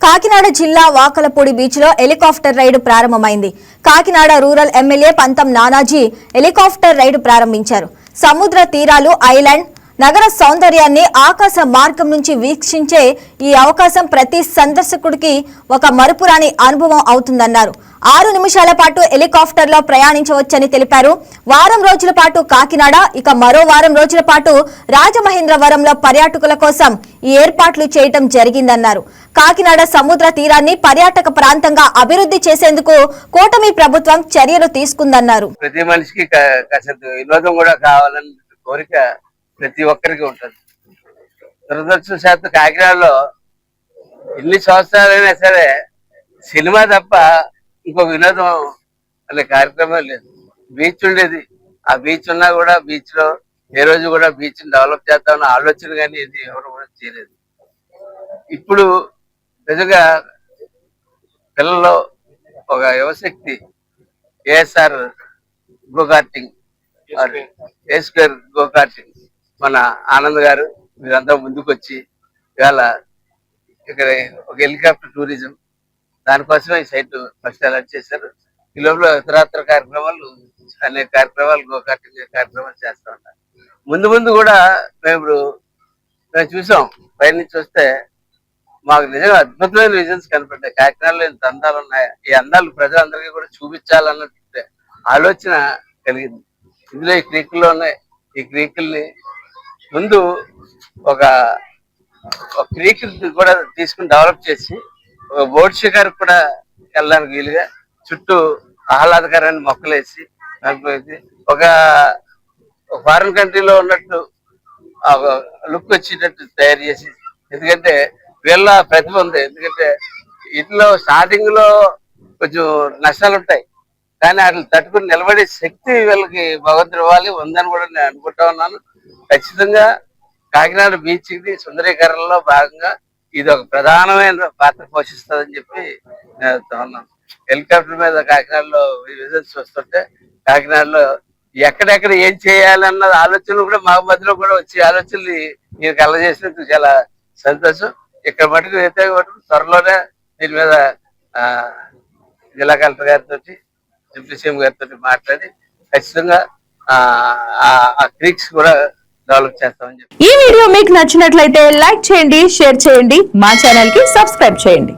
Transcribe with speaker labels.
Speaker 1: కాకినాడ జిల్లా వాకలపూడి బీచ్ లో helicopter ride ప్రారంభమైంది. కాకినాడ రూరల్ ఎమ్మెల్యే పంతం నానాజీ హెలికాప్టర్ రైడ్ ప్రారంభించారు. సముద్ర తీరాలు, ఐలాండ్, నగర సౌందర్యాన్ని ఆకాశ మార్గం నుంచి వీక్షించే ఈ అవకాశం ప్రతి సందర్శకుడికి ఒక మరుపురాని అనుభవం అవుతుందన్నారు. 6 నిమిషాల పాటు హెలికాప్టర్ లో ప్రయాణించవచ్చని తెలిపారు. వారం రోజుల పాటు కాకినాడ, ఇక మరో వారం రోజుల పాటు రాజమహేంద్రవరంలో పర్యాటకుల కోసం ఈ ఏర్పాట్లు చేయటం జరిగిందన్నారు. కాకినాడ సముద్ర తీరాన్ని పర్యాటక ప్రాంతంగా అభివృద్ధి చేసేందుకు కూటమి ప్రభుత్వం చర్యలు తీసుకుందన్నారు.
Speaker 2: ప్రతి మనిషికి వినోదం కూడా కావాలని కోరిక ప్రతి ఒక్కరికి ఉంటుంది. దురదృష్టవశాత్తు కాకినాడలో ఎన్ని సంవత్సరాలైనా సరే సినిమా తప్ప ఇంకో వినోదం అనే కార్యక్రమం లేదు. బీచ్ ఉండేది, ఆ బీచ్ ఉన్నా కూడా బీచ్ లో ఏ రోజు కూడా బీచ్ డెవలప్ చేద్దామన్న ఆలోచన కానీ ఇది ఎవరు కూడా చేయలేదు. ఇప్పుడు నిజంగా పిల్లల్లో ఒక యువశక్తి ఏఎస్ఆర్ గోకార్టింగ్, ఏ2 గోకార్టింగ్, మన ఆనంద్ గారు మీరంతా ముందుకు వచ్చి ఇవాళ ఇక్కడ ఒక హెలికాప్టర్ టూరిజం దానికోసమే ఈ సైట్ ఫస్ట్ అలర్ట్ చేశారు. ఈ లోపల ఇతరాత్ర కార్యక్రమాలు, అనేక కార్యక్రమాలు, గోకార్టింగ్ కార్యక్రమాలు చేస్తూ ఉంటారు. ముందు ముందు కూడా మేము చూసాం, పైన నుంచి వస్తే మాకు నిజంగా అద్భుతమైన విజన్స్ కనపడ్డాయి. కాకినాడలో ఇంత అందాలు ఉన్నాయి, ఈ అందాలు ప్రజలందరికీ కూడా చూపించాలన్న ఆలోచన కలిగింది. ఇందులో ఈ క్రీకుల్లో ఉన్నాయి. ఈ క్రీకుల్ని ముందు ఒక క్రీక్ కూడా తీసుకుని డెవలప్ చేసి ఒక బోట్ షికార్ కూడా వెళ్ళడానికి వీలుగా చుట్టూ ఆహ్లాదకరమైన మొక్కలు వేసి ఒక ఫారిన్ కంట్రీలో ఉన్నట్టు లుక్ వచ్చేటట్టు తయారు చేసి, ఎందుకంటే వీళ్ళ ప్రతిభ ఉంది. ఎందుకంటే ఇంట్లో స్టార్టింగ్ లో కొంచెం నష్టాలు ఉంటాయి, కానీ వాటిని తట్టుకుని నిలబడే శక్తి వీళ్ళకి భగవంతుడు ఇవ్వాలి, ఉందని కూడా నేను అనుకుంటా ఉన్నాను. ఖచ్చితంగా కాకినాడ బీచ్ కి సుందరీకరణలో భాగంగా ఇది ఒక ప్రధానమైన పాత్ర పోషిస్తుందని చెప్పి నేను ఉన్నాను. హెలికాప్టర్ మీద కాకినాడలో విజిట్స్ వస్తుంటే కాకినాడలో ఎక్కడెక్కడ ఏం చేయాలన్న ఆలోచనలు కూడా మా మధ్యలో కూడా వచ్చే ఆలోచనలు నేను కలగజేసినందుకు చాలా సంతోషం. ఇక్కడ మటుకు అయితే త్వరలోనే దీని మీద జిల్లా కలెక్టర్ గారితో, డిప్యూటీ సీఎం గారితో మాట్లాడి ఖచ్చితంగా ఆ క్రీక్స్ కూడా డెవలప్ చేస్తామని చెప్పి.
Speaker 3: ఈ వీడియో మీకు నచ్చినట్లయితే లైక్ చేయండి, షేర్ చేయండి, మా ఛానల్ కి సబ్స్క్రైబ్ చేయండి.